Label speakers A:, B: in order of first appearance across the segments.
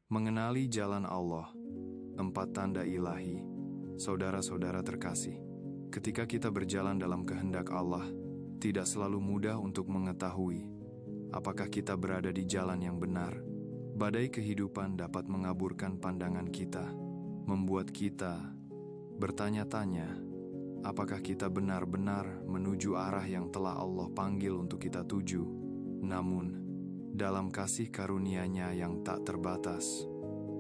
A: Mengenali jalan Allah, 4 tanda ilahi. Saudara-saudara terkasih, ketika kita berjalan dalam kehendak Allah, tidak selalu mudah untuk mengetahui apakah kita berada di jalan yang benar. Badai kehidupan dapat mengaburkan pandangan kita, membuat kita bertanya-tanya, apakah kita benar-benar menuju arah yang telah Allah panggil untuk kita tuju. Namun, dalam kasih karunia-Nya yang tak terbatas,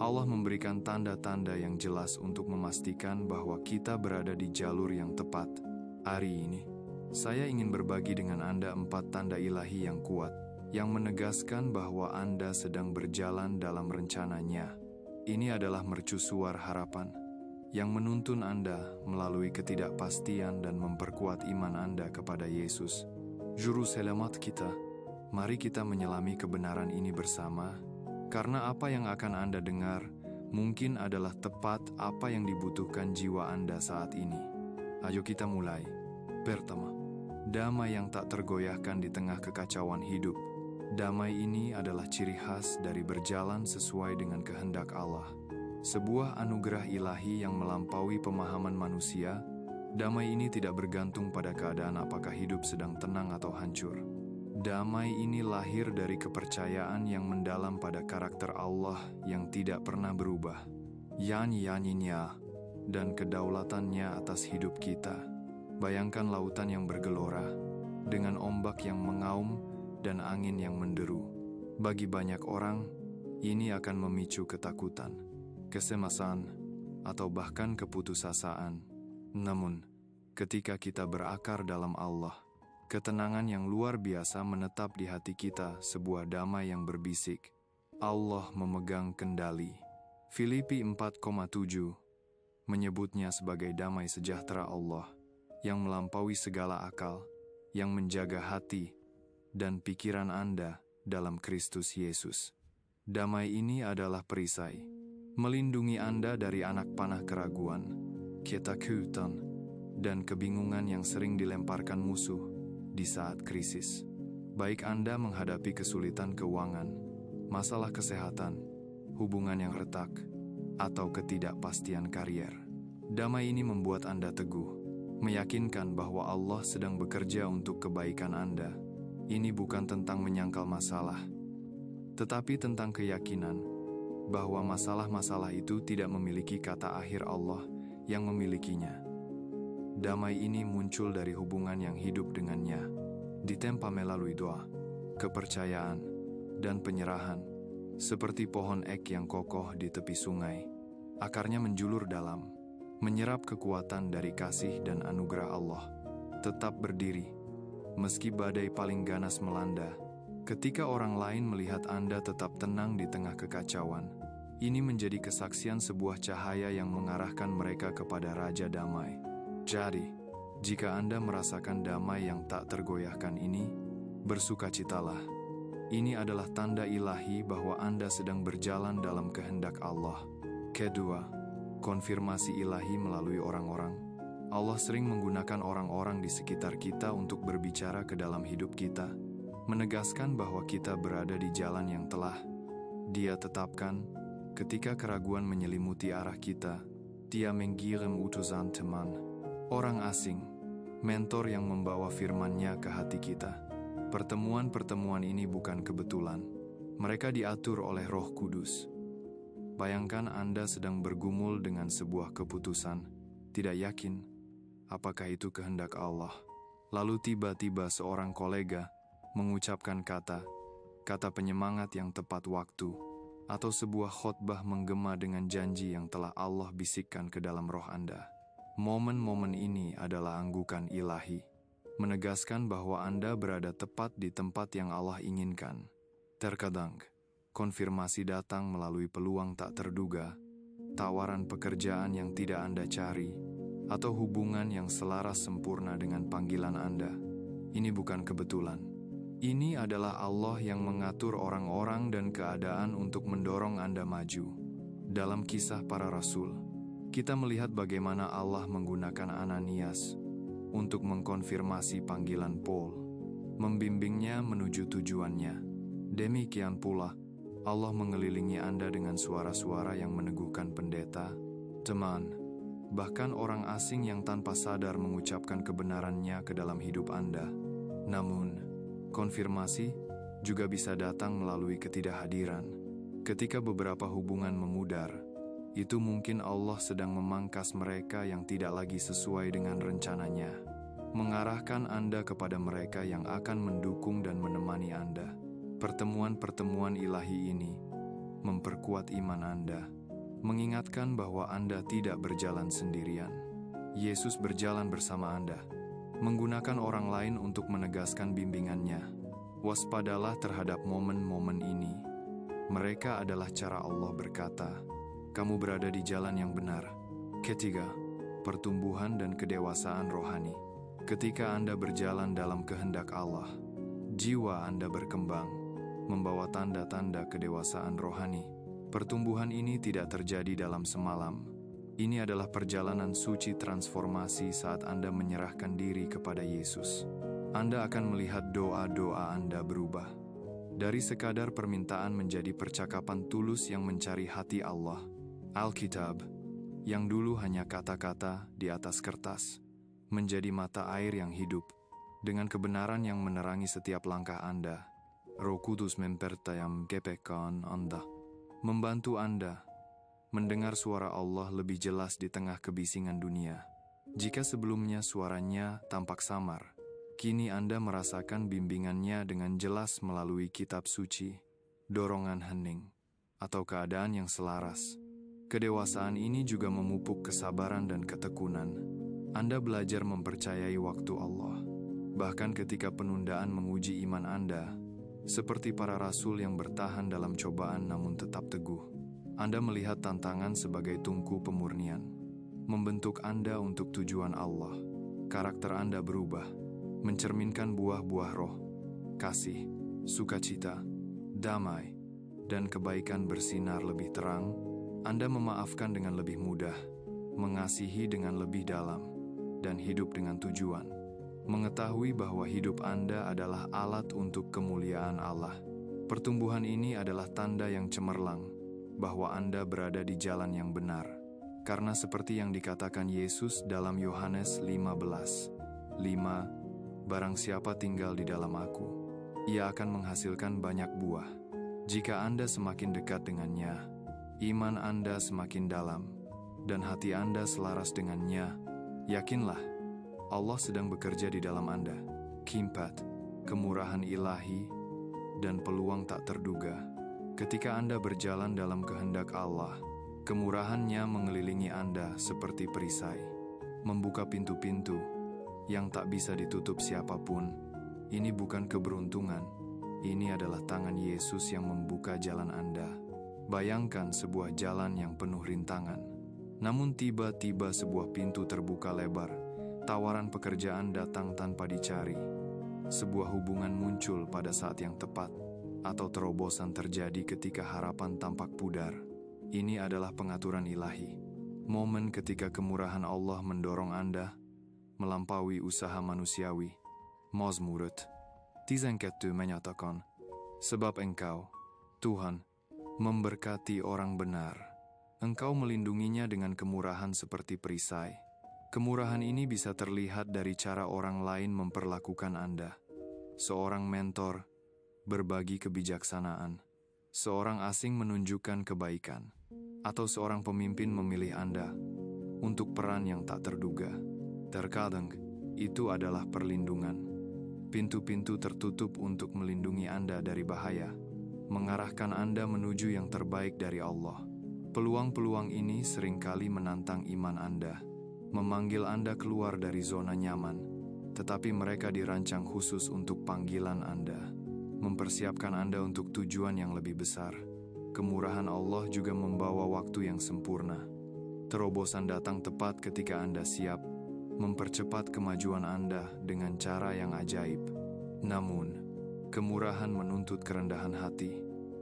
A: Allah memberikan tanda-tanda yang jelas untuk memastikan bahwa kita berada di jalur yang tepat. Hari ini, saya ingin berbagi dengan Anda 4 tanda ilahi yang kuat, yang menegaskan bahwa Anda sedang berjalan dalam rencana-Nya. Ini adalah mercusuar harapan, yang menuntun Anda melalui ketidakpastian dan memperkuat iman Anda kepada Yesus, Juru Selamat kita. Mari kita menyelami kebenaran ini bersama, karena apa yang akan Anda dengar mungkin adalah tepat apa yang dibutuhkan jiwa Anda saat ini. Ayo kita mulai. Pertama, damai yang tak tergoyahkan di tengah kekacauan hidup. Damai ini adalah ciri khas dari berjalan sesuai dengan kehendak Allah. Sebuah anugerah ilahi yang melampaui pemahaman manusia. Damai ini tidak bergantung pada keadaan apakah hidup sedang tenang atau hancur. Damai ini lahir dari kepercayaan yang mendalam pada karakter Allah yang tidak pernah berubah, Yan-Yaninya, dan kedaulatannya atas hidup kita. Bayangkan lautan yang bergelora, dengan ombak yang mengaum dan angin yang menderu. Bagi banyak orang, ini akan memicu ketakutan, kecemasan, atau bahkan keputusasaan. Namun, ketika kita berakar dalam Allah, ketenangan yang luar biasa menetap di hati kita, sebuah damai yang berbisik, Allah memegang kendali. Filipi 4,7 menyebutnya sebagai damai sejahtera Allah, yang melampaui segala akal, yang menjaga hati dan pikiran Anda dalam Kristus Yesus. Damai ini adalah perisai, melindungi Anda dari anak panah keraguan, ketakutan, dan kebingungan yang sering dilemparkan musuh di saat krisis. Baik Anda menghadapi kesulitan keuangan, masalah kesehatan, hubungan yang retak, atau ketidakpastian karier. Damai ini membuat Anda teguh, meyakinkan bahwa Allah sedang bekerja untuk kebaikan Anda. Ini bukan tentang menyangkal masalah, tetapi tentang keyakinan bahwa masalah-masalah itu tidak memiliki kata akhir. Allah yang memilikinya. Damai ini muncul dari hubungan yang hidup dengannya, ditempa melalui doa, kepercayaan, dan penyerahan. Seperti pohon ek yang kokoh di tepi sungai, akarnya menjulur dalam, menyerap kekuatan dari kasih dan anugerah Allah. Tetap berdiri, meski badai paling ganas melanda. Ketika orang lain melihat Anda tetap tenang di tengah kekacauan, ini menjadi kesaksian sebuah cahaya yang mengarahkan mereka kepada Raja Damai. Jadi, jika Anda merasakan damai yang tak tergoyahkan ini, bersukacitalah. Ini adalah tanda ilahi bahwa Anda sedang berjalan dalam kehendak Allah. Kedua, konfirmasi ilahi melalui orang-orang. Allah sering menggunakan orang-orang di sekitar kita untuk berbicara ke dalam hidup kita, menegaskan bahwa kita berada di jalan yang telah Dia tetapkan. Ketika keraguan menyelimuti arah kita, Dia mengirim utusan teman, orang asing, mentor yang membawa firman-Nya ke hati kita. Pertemuan-pertemuan ini bukan kebetulan. Mereka diatur oleh Roh Kudus. Bayangkan Anda sedang bergumul dengan sebuah keputusan, tidak yakin apakah itu kehendak Allah. Lalu tiba-tiba seorang kolega mengucapkan kata penyemangat yang tepat waktu, atau sebuah khotbah menggema dengan janji yang telah Allah bisikkan ke dalam roh Anda. Momen-momen ini adalah anggukan ilahi, menegaskan bahwa Anda berada tepat di tempat yang Allah inginkan. Terkadang, konfirmasi datang melalui peluang tak terduga, tawaran pekerjaan yang tidak Anda cari, atau hubungan yang selaras sempurna dengan panggilan Anda. Ini bukan kebetulan. Ini adalah Allah yang mengatur orang-orang dan keadaan untuk mendorong Anda maju. Dalam kisah para rasul, kita melihat bagaimana Allah menggunakan Ananias untuk mengkonfirmasi panggilan Paul, membimbingnya menuju tujuannya. Demikian pula, Allah mengelilingi Anda dengan suara-suara yang meneguhkan pendeta, teman, bahkan orang asing yang tanpa sadar mengucapkan kebenarannya ke dalam hidup Anda. Namun, konfirmasi juga bisa datang melalui ketidakhadiran. Ketika beberapa hubungan memudar, itu mungkin Allah sedang memangkas mereka yang tidak lagi sesuai dengan rencananya, mengarahkan Anda kepada mereka yang akan mendukung dan menemani Anda. Pertemuan-pertemuan ilahi ini memperkuat iman Anda, mengingatkan bahwa Anda tidak berjalan sendirian. Yesus berjalan bersama Anda, menggunakan orang lain untuk menegaskan bimbingannya. Waspadalah terhadap momen-momen ini. Mereka adalah cara Allah berkata, kamu berada di jalan yang benar. Ketiga, pertumbuhan dan kedewasaan rohani. Ketika Anda berjalan dalam kehendak Allah, jiwa Anda berkembang, membawa tanda-tanda kedewasaan rohani. Pertumbuhan ini tidak terjadi dalam semalam. Ini adalah perjalanan suci transformasi saat Anda menyerahkan diri kepada Yesus. Anda akan melihat doa-doa Anda berubah. Dari sekadar permintaan menjadi percakapan tulus yang mencari hati Allah. Alkitab, yang dulu hanya kata-kata di atas kertas, menjadi mata air yang hidup, dengan kebenaran yang menerangi setiap langkah Anda. Roh Kudus mempertajam kepekaan Anda, membantu Anda mendengar suara Allah lebih jelas di tengah kebisingan dunia. Jika sebelumnya suaranya tampak samar, kini Anda merasakan bimbingannya dengan jelas melalui kitab suci, dorongan hening, atau keadaan yang selaras. Kedewasaan ini juga memupuk kesabaran dan ketekunan. Anda belajar mempercayai waktu Allah, bahkan ketika penundaan menguji iman Anda, seperti para rasul yang bertahan dalam cobaan namun tetap teguh. Anda melihat tantangan sebagai tungku pemurnian, membentuk Anda untuk tujuan Allah. Karakter Anda berubah, mencerminkan buah-buah roh, kasih, sukacita, damai, dan kebaikan bersinar lebih terang. Anda memaafkan dengan lebih mudah, mengasihi dengan lebih dalam, dan hidup dengan tujuan. Mengetahui bahwa hidup Anda adalah alat untuk kemuliaan Allah. Pertumbuhan ini adalah tanda yang cemerlang bahwa Anda berada di jalan yang benar. Karena seperti yang dikatakan Yesus dalam Yohanes 15:5, barang siapa tinggal di dalam Aku, ia akan menghasilkan banyak buah. Jika Anda semakin dekat dengannya, iman Anda semakin dalam, dan hati Anda selaras dengannya, yakinlah, Allah sedang bekerja di dalam Anda. Keempat, kemurahan ilahi dan peluang tak terduga. Ketika Anda berjalan dalam kehendak Allah, kemurahannya mengelilingi Anda seperti perisai, membuka pintu-pintu yang tak bisa ditutup siapapun. Ini bukan keberuntungan, ini adalah tangan Yesus yang membuka jalan Anda. Bayangkan sebuah jalan yang penuh rintangan, namun tiba-tiba sebuah pintu terbuka lebar. Tawaran pekerjaan datang tanpa dicari. Sebuah hubungan muncul pada saat yang tepat, atau terobosan terjadi ketika harapan tampak pudar. Ini adalah pengaturan ilahi. Momen ketika kemurahan Allah mendorong Anda melampaui usaha manusiawi. Mazmur 12 menyatakan, sebab Engkau, Tuhan, memberkati orang benar. Engkau melindunginya dengan kemurahan seperti perisai. Kemurahan ini bisa terlihat dari cara orang lain memperlakukan Anda. Seorang mentor berbagi kebijaksanaan, seorang asing menunjukkan kebaikan, atau seorang pemimpin memilih Anda untuk peran yang tak terduga. Terkadang, itu adalah perlindungan. Pintu-pintu tertutup untuk melindungi Anda dari bahaya, mengarahkan Anda menuju yang terbaik dari Allah. Peluang-peluang ini seringkali menantang iman Anda, memanggil Anda keluar dari zona nyaman, tetapi mereka dirancang khusus untuk panggilan Anda, mempersiapkan Anda untuk tujuan yang lebih besar. Kemurahan Allah juga membawa waktu yang sempurna. Terobosan datang tepat ketika Anda siap, mempercepat kemajuan Anda dengan cara yang ajaib. Namun, kemurahan menuntut kerendahan hati.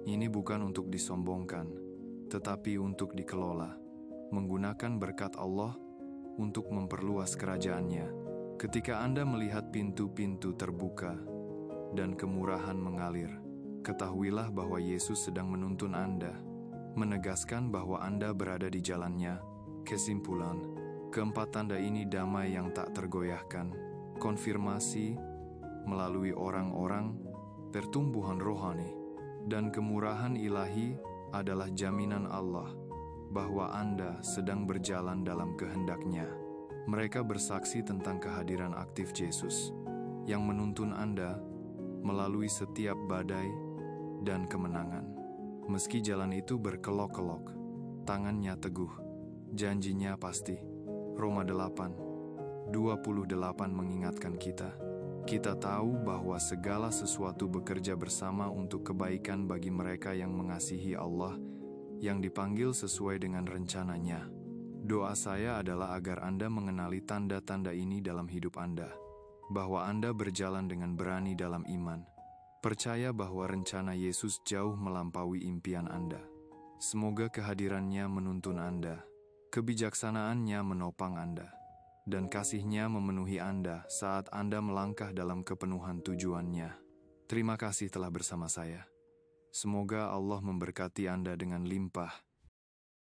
A: Ini bukan untuk disombongkan, tetapi untuk dikelola, menggunakan berkat Allah untuk memperluas kerajaannya. Ketika Anda melihat pintu-pintu terbuka dan kemurahan mengalir, ketahuilah bahwa Yesus sedang menuntun Anda, menegaskan bahwa Anda berada di jalannya. Kesimpulan, keempat tanda ini damai yang tak tergoyahkan, konfirmasi melalui orang-orang, pertumbuhan rohani, dan kemurahan ilahi adalah jaminan Allah bahwa Anda sedang berjalan dalam kehendak-Nya. Mereka bersaksi tentang kehadiran aktif Yesus yang menuntun Anda melalui setiap badai dan kemenangan. Meski jalan itu berkelok-kelok, tangannya teguh, janjinya pasti. Roma 8:28 mengingatkan kita tahu bahwa segala sesuatu bekerja bersama untuk kebaikan bagi mereka yang mengasihi Allah, yang dipanggil sesuai dengan rencana-Nya. Doa saya adalah agar Anda mengenali tanda-tanda ini dalam hidup Anda, bahwa Anda berjalan dengan berani dalam iman, percaya bahwa rencana Yesus jauh melampaui impian Anda. Semoga kehadiran-Nya menuntun Anda, kebijaksanaan-Nya menopang Anda, dan kasih-Nya memenuhi Anda saat Anda melangkah dalam kepenuhan tujuan-Nya. Terima kasih telah bersama saya. Semoga Allah memberkati Anda dengan limpah